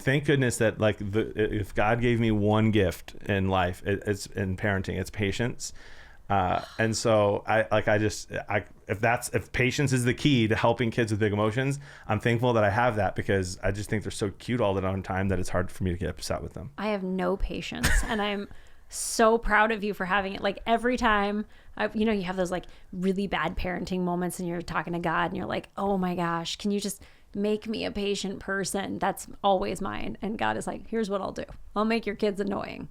thank goodness that like if God gave me one gift in life, it's in parenting, it's patience. And so if patience is the key to helping kids with big emotions, I'm thankful that I have that, because I just think they're so cute all the time that it's hard for me to get upset with them. I have no patience, and I'm so proud of you for having it. Like every time, you have those like really bad parenting moments, and you're talking to God, and you're like, oh my gosh, can you just make me a patient person? That's always mine. And God is like, here's what I'll do. I'll make your kids annoying.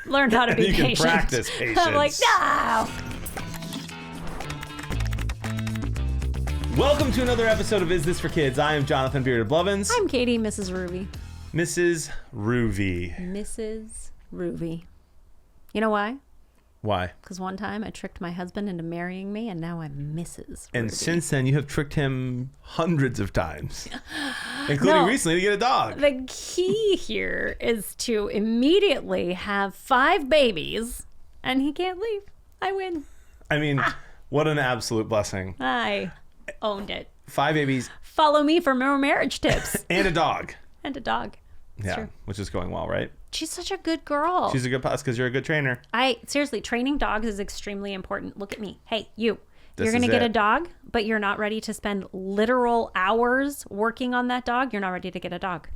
Learn how to be you patient. You can practice patience. I'm like, no. Welcome to another episode of Is This for Kids? I am Jonathan Bearded Blevins. I'm Katie, MrsRuvi. MrsRuvi. MrsRuvi. You know why? Why? Because one time I tricked my husband into marrying me, and now I'm Mrs. And Ruvi. since then, you have tricked him hundreds of times, including recently to get a dog. The key here is to immediately have 5 babies, and he can't leave. I win. I mean, what an absolute blessing. I owned it. 5 babies. Follow me for more marriage tips. And a dog. And a dog. That's true. Which is going well, right? She's such a good girl. She's a good boss because you're a good trainer. Seriously, training dogs is extremely important. Look at me. Hey, you're going to get a dog, but you're not ready to spend literal hours working on that dog. You're not ready to get a dog.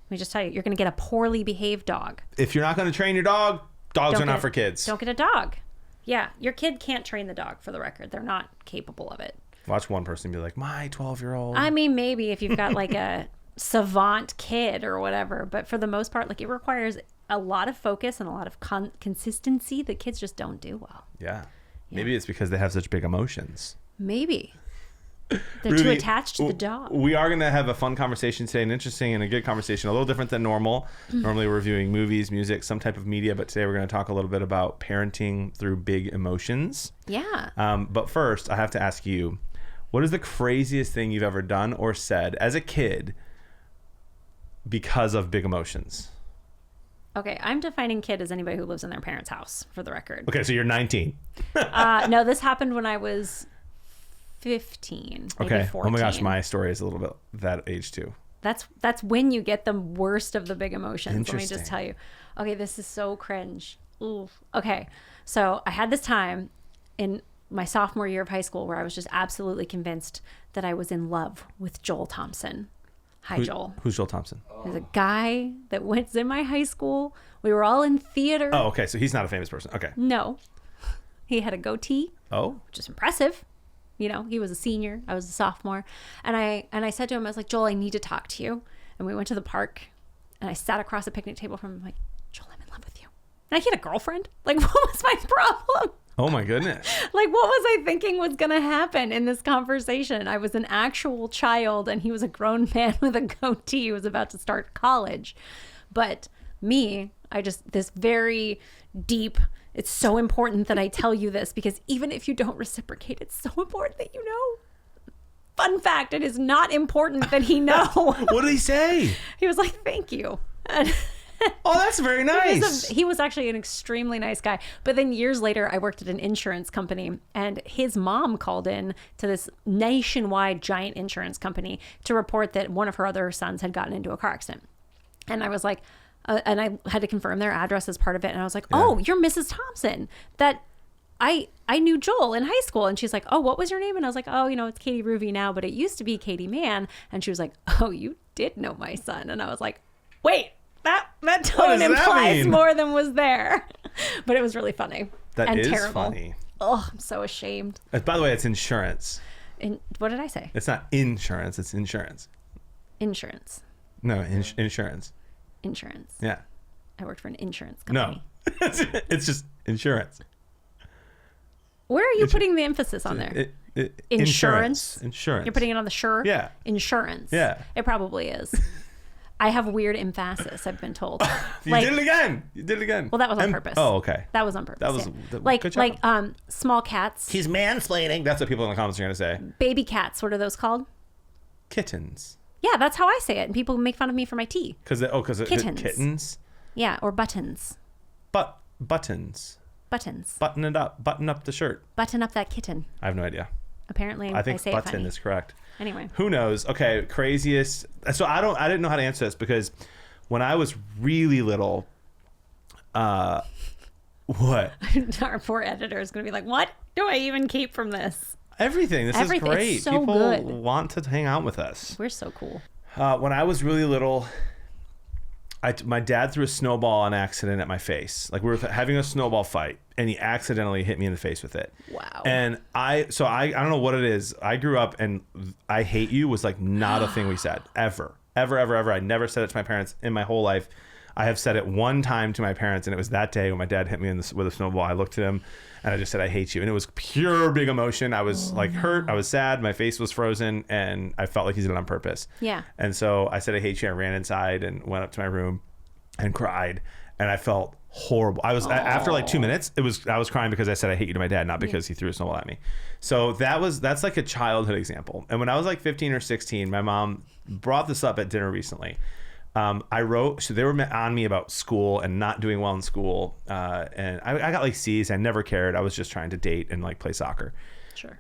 Let me just tell you, you're going to get a poorly behaved dog. If you're not going to train your dog, dogs are not for kids. Don't get a dog. Yeah, your kid can't train the dog, for the record. They're not capable of it. Watch one person be like, my 12-year-old. I mean, maybe if you've got like a savant kid or whatever, but for the most part, like, it requires a lot of focus and a lot of consistency that kids just don't do well. Yeah. Maybe it's because they have such big emotions. Maybe they're too attached to the dog. We are going to have a fun conversation today, an interesting and a good conversation, a little different than normal. Normally we're reviewing movies, music, some type of media, but today we're going to talk a little bit about parenting through big emotions. Yeah. But first, I have to ask you, what is the craziest thing you've ever done or said as a kid because of big emotions? Okay, I'm defining kid as anybody who lives in their parents' house, for the record. Okay, so you're 19. No, this happened when I was 15, maybe 14. Oh my gosh, my story is a little bit that age too. That's when you get the worst of the big emotions. Let me just tell you. Okay, this is so cringe. Ooh. Okay, so I had this time in my sophomore year of high school where I was just absolutely convinced that I was in love with Joel Thompson. Hi, Joel. Who's Joel Thompson? He's a guy that went in my high school. We were all in theater. Oh, okay. So he's not a famous person. Okay. No. He had a goatee. Oh. Which is impressive. You know, he was a senior. I was a sophomore. And I said to him, I was like, Joel, I need to talk to you. And we went to the park. And I sat across a picnic table from him. I'm like, Joel, I'm in love with you. And he had a girlfriend. Like, what was my problem? Oh my goodness. Like, what was I thinking was going to happen in this conversation? I was an actual child and he was a grown man with a goatee who was about to start college. But me, this very deep, it's so important that I tell you this, because even if you don't reciprocate, it's so important that you know. Fun fact, it is not important that he know. What did he say? He was like, thank you. And oh, that's very nice. He was actually an extremely nice guy. But then years later, I worked at an insurance company, and his mom called in to this nationwide giant insurance company to report that one of her other sons had gotten into a car accident. And I was like, and I had to confirm their address as part of it. And I was like, oh, you're Mrs. Thompson. That I knew Joel in high school. And she's like, oh, what was your name? And I was like, oh, it's Katie Ruvi now, but it used to be Katie Mann. And she was like, oh, you did know my son. And I was like, wait. That tone implies more than was there. But it was really funny. That is terrible. Funny. Oh, I'm so ashamed. By the way, it's insurance. What did I say? It's not insurance. It's insurance. Insurance. No, insurance. Insurance. Yeah. I worked for an insurance company. No. It's just insurance. Where are you putting the emphasis on there? Insurance. Insurance. You're putting it on the sure? Yeah. Insurance. Yeah. It probably is. I have weird emphasis, I've been told. You did it again. Well, that was on purpose. Oh, okay. That was on purpose. That was like small cats. He's mansplaining. That's what people in the comments are going to say. Baby cats. What are those called? Kittens. Yeah, that's how I say it. And people make fun of me for my T. Because kittens. Yeah, or buttons. Buttons. Buttons. Button it up. Button up the shirt. Button up that kitten. I have no idea. Apparently, I think say button it funny. is correct. Anyway, who knows? Okay, craziest. So I didn't know how to answer this because when I was really little, what? Our poor editor is going to be like, what do I even keep from this? Everything. This Everything. is great. It's so People good. want to hang out with us. We're so cool. When I was really little, my dad threw a snowball on accident at my face. Like we were having a snowball fight, and he accidentally hit me in the face with it. Wow. And I don't know what it is. I grew up, and I hate you was like not a thing we said ever. I never said it to my parents in my whole life. I have said it one time to my parents, and it was that day when my dad hit me with a snowball. I looked at him, and I just said, I hate you. And it was pure big emotion. I was hurt. I was sad. My face was frozen, and I felt like he did it on purpose. Yeah. And so I said, I hate you. I ran inside and went up to my room and cried. And I felt horrible. I was after like 2 minutes, I was crying because I said I hate you to my dad, not because he threw a snowball at me. So that's like a childhood example. And when I was like 15 or 16, my mom brought this up at dinner recently. So they were on me about school and not doing well in school. And I got like C's. I never cared. I was just trying to date and like play soccer. Sure.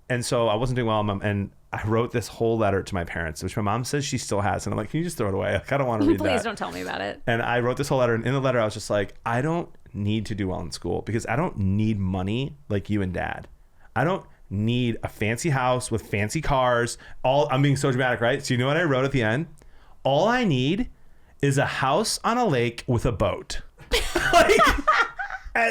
And so I wasn't doing well. And I wrote this whole letter to my parents, which my mom says she still has. And I'm like, can you just throw it away? Like, I don't want to read that. Please don't tell me about it. And I wrote this whole letter. And in the letter, I was just like, I don't need to do well in school because I don't need money like you and dad. I don't need a fancy house with fancy cars. I'm being so dramatic, right? So you know what I wrote at the end? All I need is a house on a lake with a boat.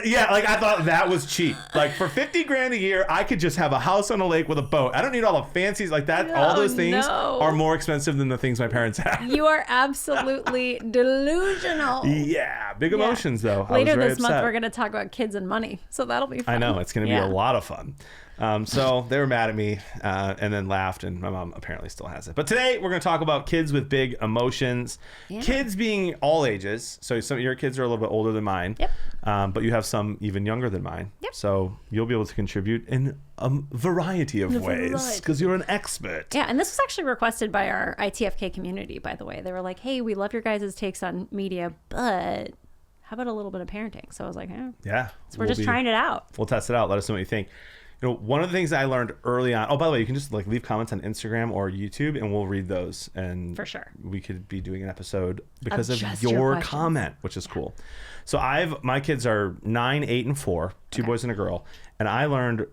Yeah, like I thought that was cheap. Like for 50 grand a year, I could just have a house on a lake with a boat. I don't need all the fancies like that. All those things are more expensive than the things my parents have. You are absolutely delusional. Yeah, big emotions though. Later this month, we're going to talk about kids and money. So that'll be fun. I know, it's going to be a lot of fun. So they were mad at me and then laughed, and my mom apparently still has it. But today we're going to talk about kids with big emotions. Yeah. Kids being all ages. So some of your kids are a little bit older than mine. Yep. But you have some even younger than mine. Yep. So you'll be able to contribute in a variety of ways because you're an expert. Yeah, and this was actually requested by our ITFK community, by the way. They were like, hey, we love your guys' takes on media, but how about a little bit of parenting? So I was like, yeah. So we're just trying it out. We'll test it out. Let us know what you think. You know, one of the things I learned early on. Oh, by the way, you can just like leave comments on Instagram or YouTube, and we'll read those. And for sure, we could be doing an episode because of your comment, which is cool. So my kids are 9, 8, and 4, two boys and a girl, and I learned,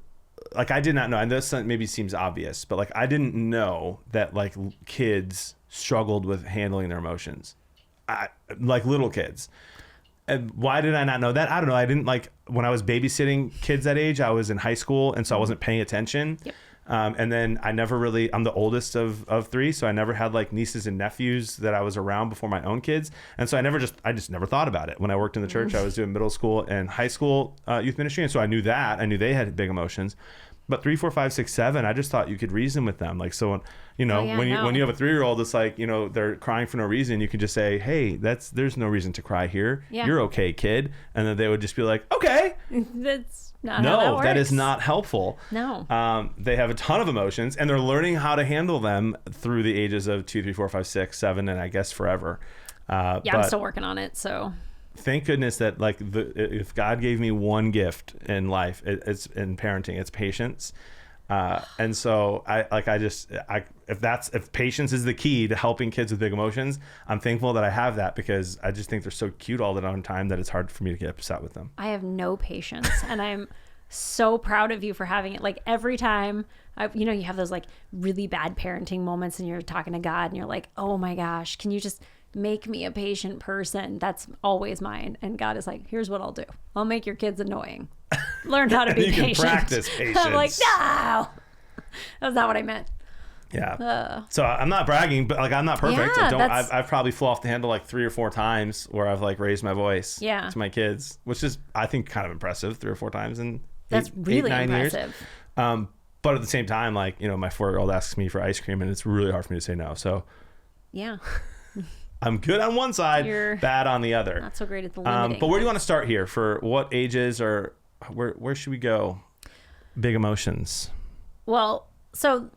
like I did not know, and this maybe seems obvious, but like I didn't know that like kids struggled with handling their emotions, like little kids. And why did I not know that? I don't know. I didn't when I was babysitting kids that age, I was in high school. And so I wasn't paying attention. Yep. And then I'm the oldest of 3. So I never had like nieces and nephews that I was around before my own kids. And so I just never thought about it. When I worked in the church, I was doing middle school and high school youth ministry. And so I knew they had big emotions. But 3, 4, 5, 6, 7, I just thought you could reason with them. Like, so, when you have a 3-year-old, it's like, they're crying for no reason. You can just say, hey, there's no reason to cry here. Yeah. You're okay, kid. And then they would just be like, okay. That's not how that works. That is not helpful. No. They have a ton of emotions, and they're learning how to handle them through the ages of 2, 3, 4, 5, 6, 7, and I guess forever. I'm still working on it, so. Thank goodness that if God gave me one gift in life, it's in parenting, it's patience. And so if patience is the key to helping kids with big emotions, I'm thankful that I have that because I just think they're so cute all the time that it's hard for me to get upset with them. I have no patience, and I'm so proud of you for having it. Like every time you have those like really bad parenting moments and you're talking to God and you're like, oh my gosh, can you just make me a patient person? That's always mine. And God is like, here's what I'll do. I'll make your kids annoying. Learn how to be patient. You can practice patience. I'm like, no, that's not what I meant. Yeah. So I'm not bragging, but like I'm not perfect. Yeah, I've probably flew off the handle like 3 or 4 times where I've like raised my voice to my kids, which is I think kind of impressive. 3 or 4 times in that's really 8, 9 impressive. Years. But at the same time, like my 4-year-old asks me for ice cream, and it's really hard for me to say no. So yeah. I'm good on one side, bad on the other. Not so great at the limiting. But where do you want to start here? For what ages, or where should we go? Big emotions. Well, so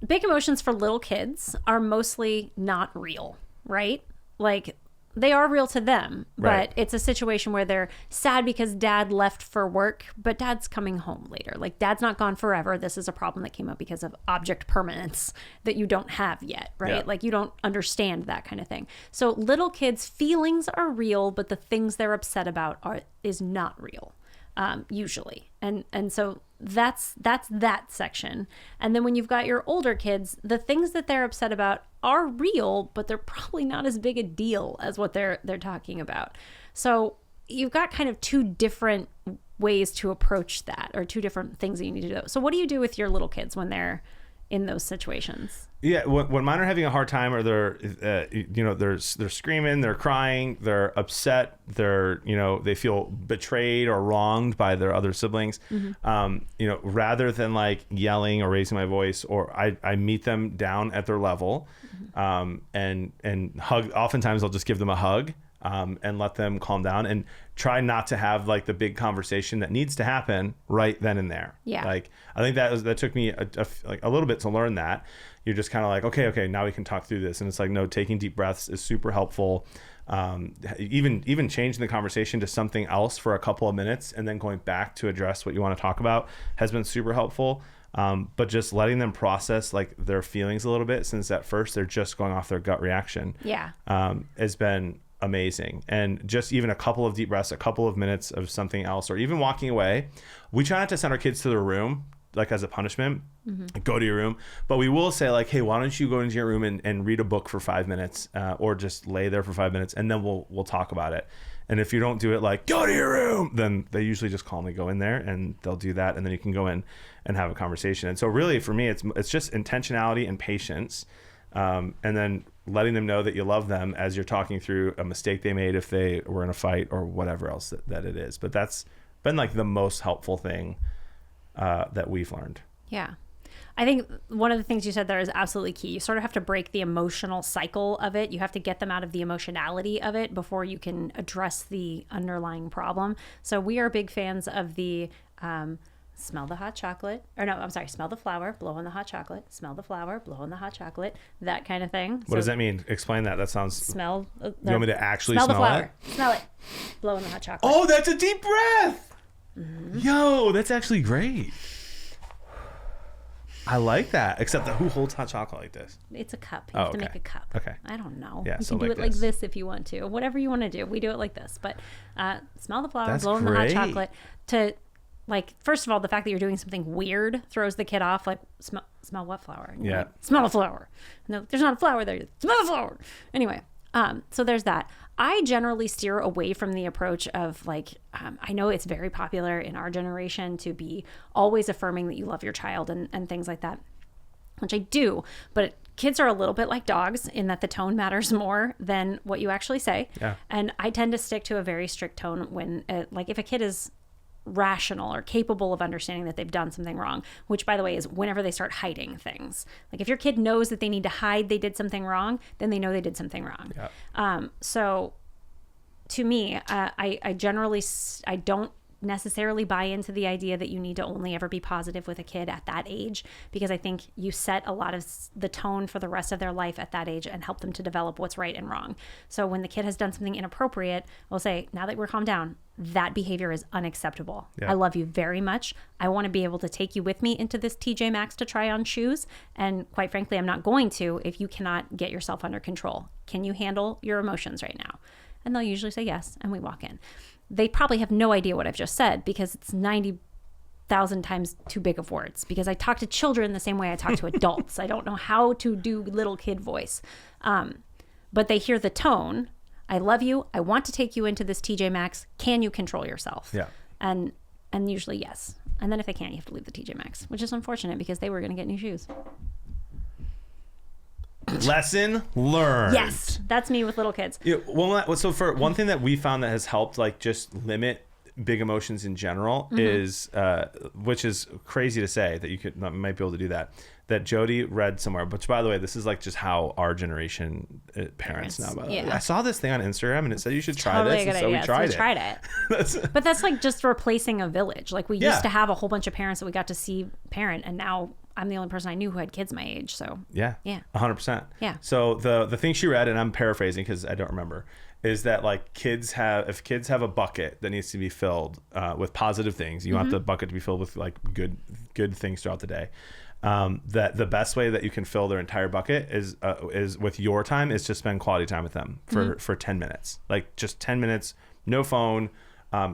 big emotions for little kids are mostly not real, right? Like they are real to them, but Right. it's a situation where they're sad because dad left for work, but dad's coming home later. Like, dad's not gone forever. This is a problem that came up because of object permanence that you don't have yet, right? Yeah. Like, you don't understand that kind of thing. So little kids' feelings are real, but the things they're upset about is not real, usually. And so that's that section. And then when you've got your older kids, the things that they're upset about are real, but they're probably not as big a deal as what they're talking about. So you've got kind of two different ways to approach that, or two different things that you need to do. So what do you do with your little kids when they're in those situations? Yeah, when mine are having a hard time, or they're screaming, they're crying, they're upset, they feel betrayed or wronged by their other siblings. Rather than like yelling or raising my voice, or I meet them down at their level, and hug. Oftentimes I'll just give them a hug. And let them calm down, and try not to have like the big conversation that needs to happen right then and there. Yeah. Like, I think that took me a little bit to learn that. You're just kind of like, okay, now we can talk through this. And it's like, no, taking deep breaths is super helpful. Even changing the conversation to something else for a couple of minutes and then going back to address what you want to talk about has been super helpful. But just letting them process like their feelings a little bit, since at first they're just going off their gut reaction. Yeah. Has been amazing. And just even a couple of deep breaths, a couple of minutes of something else, or even walking away. We try not to send our kids to their room like as a punishment. Go to your room, but we will say like, hey, why don't you go into your room and read a book for 5 minutes, or just lay there for 5 minutes, and then we'll talk about it. And if you don't do it like, go to your room, then they usually just calmly go in there and they'll do that, and then you can go in and have a conversation. And so really for me, it's just intentionality and patience, and then letting them know that you love them as you're talking through a mistake they made, if they were in a fight or whatever else that it is. But that's been like the most helpful thing that we've learned. Yeah. I think one of the things you said there is absolutely key. You sort of have to break the emotional cycle of it. You have to get them out of the emotionality of it before you can address the underlying problem. So we are big fans of the smell the hot chocolate, or no, I'm sorry, smell the flour, blow on the hot chocolate, smell the flour, blow on the hot chocolate, that kind of thing. What does that mean? Explain that. That sounds... Smell... you want me to actually smell the flour. it? Smell it. Blow on the hot chocolate. Oh, that's a deep breath. Yo, that's actually great. I like that. Except that who holds hot chocolate like this? It's a cup. You have to make a cup. Okay. I don't know. Yeah, you so can do like it like this. this if you want to. Whatever you want to do. We do it like this. But smell the flour, That's blow on the hot great. chocolate. To, like, first of all, the fact that you're doing something weird throws the kid off. Like, smell what flour? And you're Yeah. like, smell the flour. No, there's not a flour there. Smell the flour. Anyway, so there's that. I generally steer away from the approach of like, I know it's very popular in our generation to be always affirming that you love your child and things like that, which I do, but kids are a little bit like dogs in that the tone matters more than what you actually say. Yeah. And I tend to stick to a very strict tone when, like, if a kid is rational or capable of understanding that they've done something wrong, which by the way is whenever they start hiding things. Like if your kid knows that they need to hide they did something wrong, then they know they did something wrong. Yeah. So to me, I generally, I don't necessarily buy into the idea that you need to only ever be positive with a kid at that age, because I think you set a lot of the tone for the rest of their life at that age and help them to develop what's right and wrong. So when the kid has done something inappropriate, we'll say, now that we're calmed down, that behavior is unacceptable. Yeah. I love you very much. I want to be able to take you with me into this TJ Maxx to try on shoes. And quite frankly, I'm not going to if you cannot get yourself under control. Can you handle your emotions right now? And they'll usually say yes, and we walk in. They probably have no idea what I've just said because it's 90,000 times too big of words, because I talk to children the same way I talk to adults. I don't know how to do little kid voice. But they hear the tone. I love you. I want to take you into this TJ Maxx. Can you control yourself? Yeah. And usually yes. And then if they can't, you have to leave the TJ Maxx, which is unfortunate because they were going to get new shoes. Lesson learned. Yes, that's me with little kids. Yeah, well, so for one thing that we found that has helped, like, just limit big emotions in general is, which is crazy to say that you might be able to do that Jody read somewhere, which by the way, this is like just how our generation parents now. By the way. I saw this thing on Instagram and it said you should try Totally this, a good and so idea. we tried it. But that's like just replacing a village. Like we used to have a whole bunch of parents that we got to see parent, and now I'm the only person I knew who had kids my age. So Yeah. Yeah. 100%. Yeah. So the thing she read, and I'm paraphrasing because I don't remember, is that like if kids have a bucket that needs to be filled with positive things, you want the bucket to be filled with like good things throughout the day. That the best way that you can fill their entire bucket is with your time, is to spend quality time with them for 10 minutes, like just 10 minutes, no phone.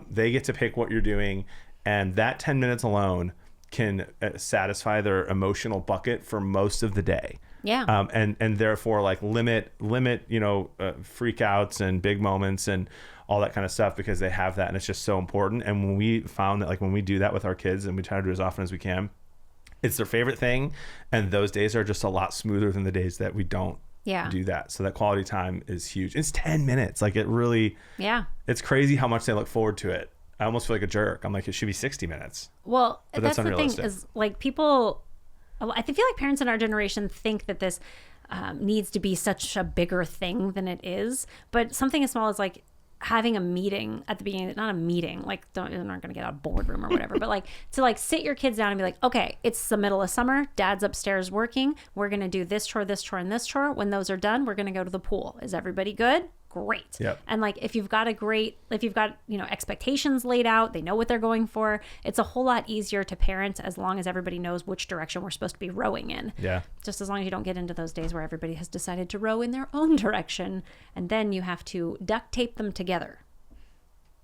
They get to pick what you're doing, and that 10 minutes alone can satisfy their emotional bucket for most of the day. Yeah. And therefore like limit, freakouts and big moments and all that kind of stuff, because they have that, and it's just so important. And when we found that, like when we do that with our kids, and we try to do it as often as we can, it's their favorite thing. And those days are just a lot smoother than the days that we don't do that. So that quality time is huge. It's 10 minutes. Like it really, it's crazy how much they look forward to it. I almost feel like a jerk. I'm like, it should be 60 minutes. Well, but that's the thing is like people, I feel like parents in our generation think that this needs to be such a bigger thing than it is. But something as small as like having a meeting at the beginning, not a meeting, like they're not going to get out of boardroom or whatever, but like to like sit your kids down and be like, okay, it's the middle of summer. Dad's upstairs working. We're going to do this chore, and this chore. When those are done, we're going to go to the pool. Is everybody good? Great. Yep. And like if you've got expectations laid out, they know what they're going for, it's a whole lot easier to parent as long as everybody knows which direction we're supposed to be rowing in. Yeah. Just as long as you don't get into those days where everybody has decided to row in their own direction, and then you have to duct tape them together.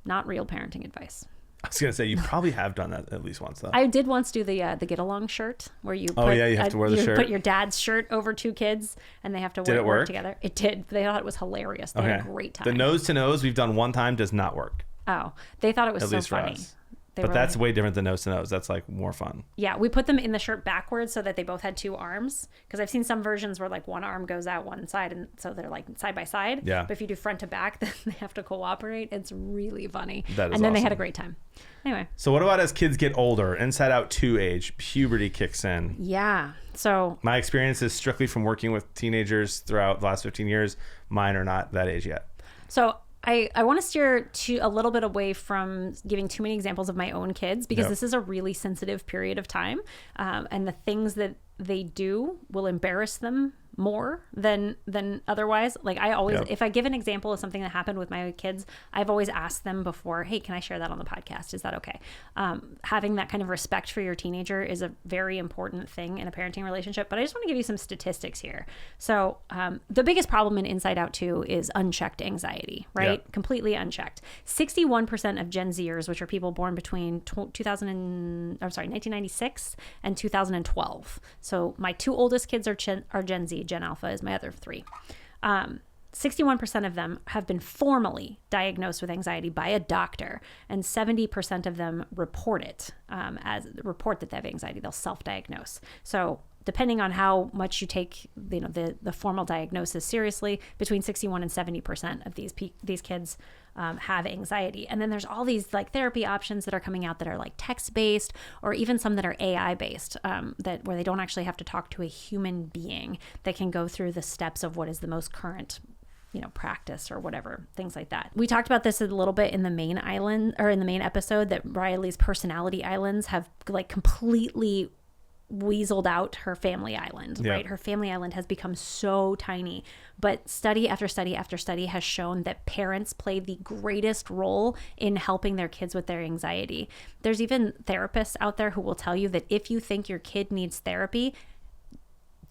Not real parenting advice. I was gonna say, you probably have done that at least once, though. I did once do the get along shirt, where you put, you have to wear the shirt. Put your dad's shirt over two kids, and they have to work together. It did. They thought it was hilarious. They had a great time. The nose to nose we've done one time does not work. Oh, they thought it was at so least funny. For us. But that's way different than nose to nose. That's like more fun. Yeah, we put them in the shirt backwards so that they both had two arms. Because I've seen some versions where like one arm goes out one side, and so they're like side by side. Yeah. But if you do front to back, then they have to cooperate. It's really funny. That is and then they awesome. had a great time. Anyway. So what about as kids get older, Inside Out 2 age, puberty kicks in? Yeah. So my experience is strictly from working with teenagers throughout the last 15 years. Mine are not that age yet. So I want to steer a little bit away from giving too many examples of my own kids, because this is a really sensitive period of time. And the things that they do will embarrass them more than otherwise. Like I always, if I give an example of something that happened with my kids, I've always asked them before, hey, can I share that on the podcast? Is that okay? Having that kind of respect for your teenager is a very important thing in a parenting relationship. But I just want to give you some statistics here. So the biggest problem in Inside Out 2 is unchecked anxiety, right? Yep. Completely unchecked. 61% of Gen Zers, which are people born between 1996 and 2012. So my two oldest kids are Gen Z. Gen Alpha is my other three. 61% of them have been formally diagnosed with anxiety by a doctor, and 70% of them report that they have anxiety. They'll self-diagnose. So depending on how much you take the formal diagnosis seriously, between 61 and 70% of these kids have anxiety. And then there's all these like therapy options that are coming out that are like text-based, or even some that are AI-based, where they don't actually have to talk to a human being, that can go through the steps of what is the most current practice or whatever, things like that. We talked about this a little bit in the main episode, that Riley's personality islands have like completely weaseled out her family island, right? Her family island has become so tiny, but study after study after study has shown that parents play the greatest role in helping their kids with their anxiety. There's even therapists out there who will tell you that if you think your kid needs therapy,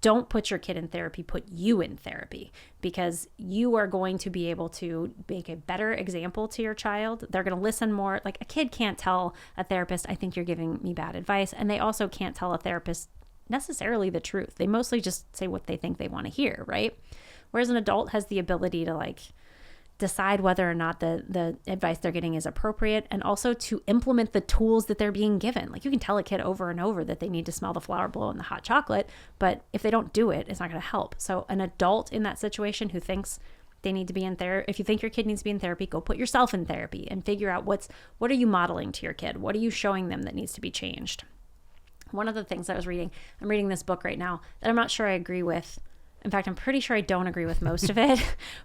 don't put your kid in therapy, put you in therapy, because you are going to be able to make a better example to your child. They're going to listen more. Like a kid can't tell a therapist, I think you're giving me bad advice. And they also can't tell a therapist necessarily the truth. They mostly just say what they think they want to hear, right? Whereas an adult has the ability to like decide whether or not the advice they're getting is appropriate, and also to implement the tools that they're being given. Like you can tell a kid over and over that they need to smell the flour bowl and the hot chocolate, but if they don't do it, it's not going to help. So an adult in that situation who thinks they need to be in therapy, if you think your kid needs to be in therapy, go put yourself in therapy and figure out what are you modeling to your kid? What are you showing them that needs to be changed? One of the things I was reading, I'm reading this book right now that I'm not sure I agree with In fact, I'm pretty sure I don't agree with most of it,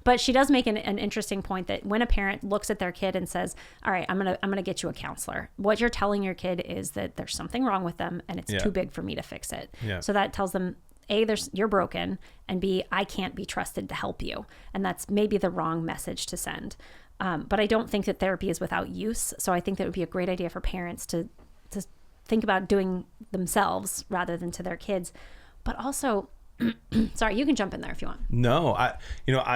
but she does make an interesting point that when a parent looks at their kid and says, all right, I'm going to get you a counselor. What you're telling your kid is that there's something wrong with them and it's too big for me to fix it. Yeah. So that tells them, A, you're broken, and B, I can't be trusted to help you. And that's maybe the wrong message to send. But I don't think that therapy is without use. So I think that would be a great idea for parents to think about doing themselves rather than to their kids. But also, sorry, you can jump in there if you want. No,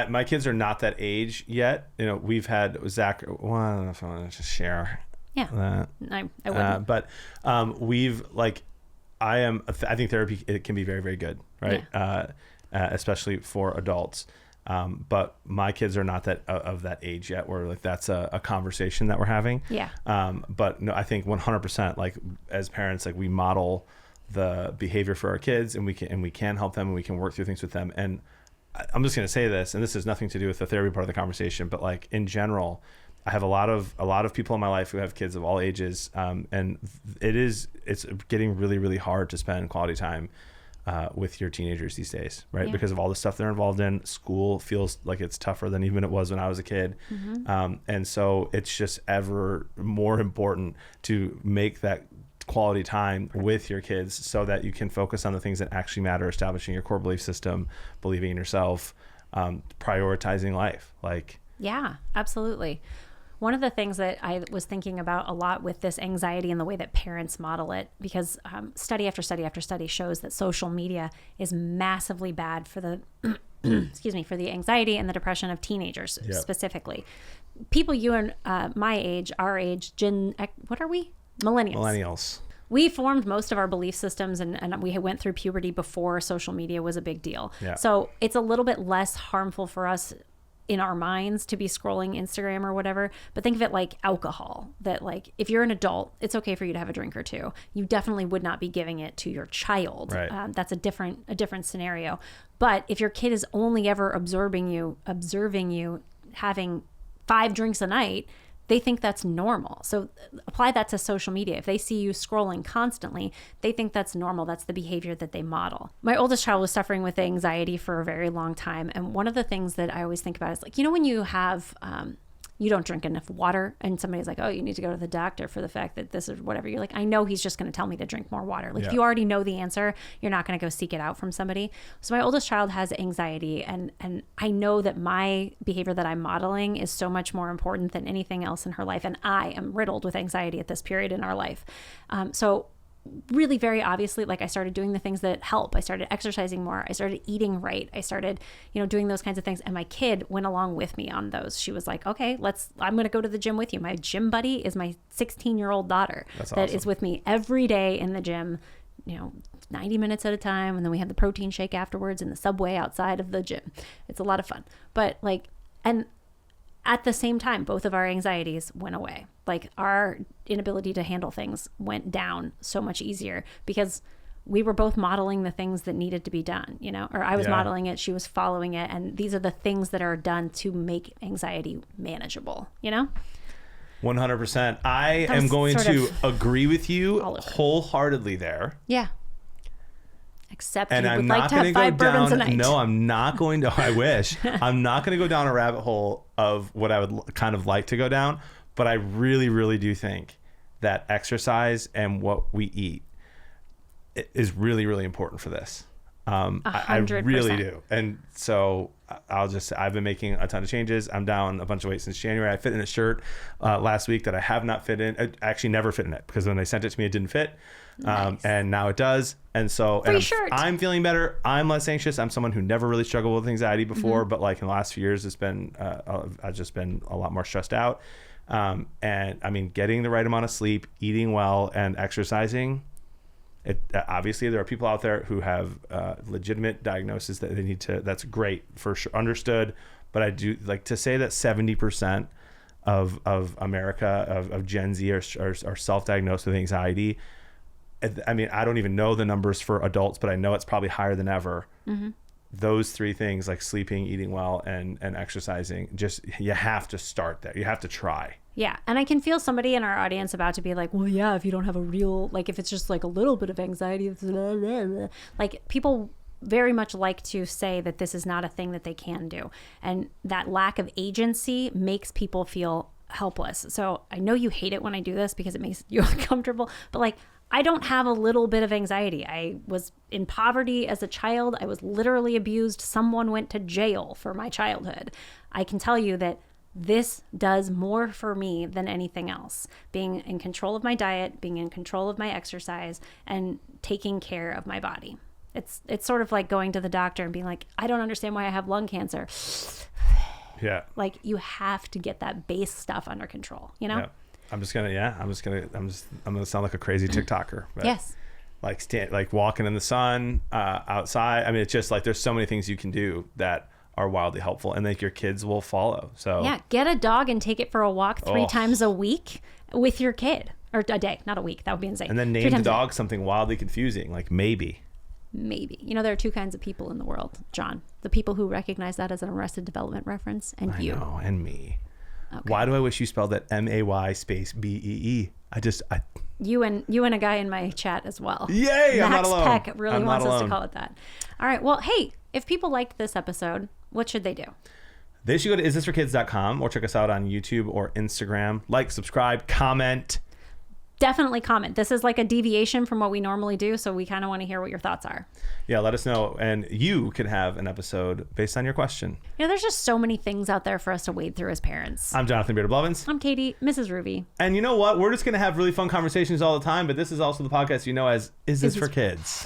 my kids are not that age yet. We've had Zach. Well, I don't know if I want to just share. Yeah, that. I wouldn't. But I think therapy, it can be very, very good, right? Yeah. Especially for adults. But my kids are not of that age yet where like that's a conversation that we're having. Yeah. But no, I think 100% like as parents, like we model the behavior for our kids and we can help them and we can work through things with them. And I'm just going to say this, and this has nothing to do with the therapy part of the conversation, but like in general, I have a lot of people in my life who have kids of all ages. And it's getting really, really hard to spend quality time with your teenagers these days, right? Yeah. Because of all the stuff they're involved in. School feels like it's tougher than even it was when I was a kid. Mm-hmm. And so it's just ever more important to make that quality time with your kids so that you can focus on the things that actually matter, establishing your core belief system, believing in yourself, prioritizing life. Yeah, absolutely. One of the things that I was thinking about a lot with this anxiety and the way that parents model it, because study after study after study shows that social media is massively bad for the, for the anxiety and the depression of teenagers specifically. People you and my age, our age, what are we? Millennials. We formed most of our belief systems and we went through puberty before social media was a big deal. Yeah. So it's a little bit less harmful for us in our minds to be scrolling Instagram or whatever, but think of it like alcohol, that like if you're an adult, it's okay for you to have a drink or two. You definitely would not be giving it to your child. Right. That's a different scenario. But if your kid is only ever observing you having 5 drinks a night, they think that's normal. So apply that to social media. If they see you scrolling constantly, they think that's normal. That's the behavior that they model. My oldest child was suffering with anxiety for a very long time. And one of the things that I always think about is like, when you have, you don't drink enough water and somebody's like, oh, you need to go to the doctor for the fact that this is whatever. You're like, I know he's just going to tell me to drink more water. Like if you already know the answer, you're not going to go seek it out from somebody. So my oldest child has anxiety and I know that my behavior that I'm modeling is so much more important than anything else in her life. And I am riddled with anxiety at this period in our life. So really very obviously, like I started doing the things that help. I started exercising more. I started eating right. I started, doing those kinds of things. And my kid went along with me on those. She was like, okay, I'm going to go to the gym with you. My gym buddy is my 16-year-old daughter. That's that awesome. Is with me every day in the gym, 90 minutes at a time. And then we have the protein shake afterwards in the subway outside of the gym. It's a lot of fun. But and at the same time, both of our anxieties went away. Like our inability to handle things went down so much easier because we were both modeling the things that needed to be done, or I was modeling it, she was following it. And these are the things that are done to make anxiety manageable, 100%. I am going to agree with you all over. wholeheartedly there. Yeah. Except And you I'm would not like to going have to 5 go bourbons a down. night. No, I'm not going to. I wish. I'm not going to go down a rabbit hole of what I would kind of like to go down. But I really, really do think that exercise and what we eat is really, really important for this. 100%. I really do. And so I've been making a ton of changes. I'm down a bunch of weight since January. I fit in a shirt last week that I have not fit in. I actually never fit in it because when they sent it to me, it didn't fit. Nice. And now it does. And so I'm feeling better. I'm less anxious. I'm someone who never really struggled with anxiety before, but like in the last few years, it's been, I've just been a lot more stressed out. And I mean, getting the right amount of sleep, eating well, and exercising. Obviously there are people out there who have legitimate diagnoses that they need to, that's great for sure, understood. But I do like to say that 70% of America, of Gen Z are self-diagnosed with anxiety. I mean, I don't even know the numbers for adults, but I know it's probably higher than ever. Mm-hmm. Those 3 things, like sleeping, eating well, and exercising, just, you have to start there. You have to try. Yeah. And I can feel somebody in our audience about to be like, well, yeah, if you don't have a real, like if it's just like a little bit of anxiety, like people very much like to say that this is not a thing that they can do. And that lack of agency makes people feel helpless. So I know you hate it when I do this because it makes you uncomfortable, but like, I don't have a little bit of anxiety. I was in poverty as a child. I was literally abused. Someone went to jail for my childhood. I can tell you that this does more for me than anything else. Being in control of my diet, being in control of my exercise, and taking care of my body. It's sort of like going to the doctor and being like, I don't understand why I have lung cancer. Yeah. Like, you have to get that base stuff under control, you know? Yeah. I'm gonna sound like a crazy TikToker. But yes. Like walking in the sun, outside. I mean, it's just like, there's so many things you can do that are wildly helpful, and like your kids will follow. So yeah, get a dog and take it for a walk 3 times a week with your kid, or a day, not a week. That would be insane. And then name the dog something wildly confusing, like maybe. You know, there are 2 kinds of people in the world, John. The people who recognize that as an Arrested Development reference, and you. I know, and me. Okay. Why do I wish you spelled that MAY space BEE? You and a guy in my chat as well. Yay! I'm not alone. Max Peck really wants us to call it that. All right. Well, hey, if people liked this episode, what should they do? They should go to isthisforkids.com or check us out on YouTube or Instagram. Like, subscribe, comment. Definitely comment. This is like a deviation from what we normally do, so we kind of want to hear what your thoughts are. Yeah, let us know. And you could have an episode based on your question. You know, there's just so many things out there for us to wade through as parents. I'm Jonathan Beard of Blevins. I'm Katie, MrsRuvi. And you know what? We're just going to have really fun conversations all the time, but this is also the podcast you know as Is This for Kids?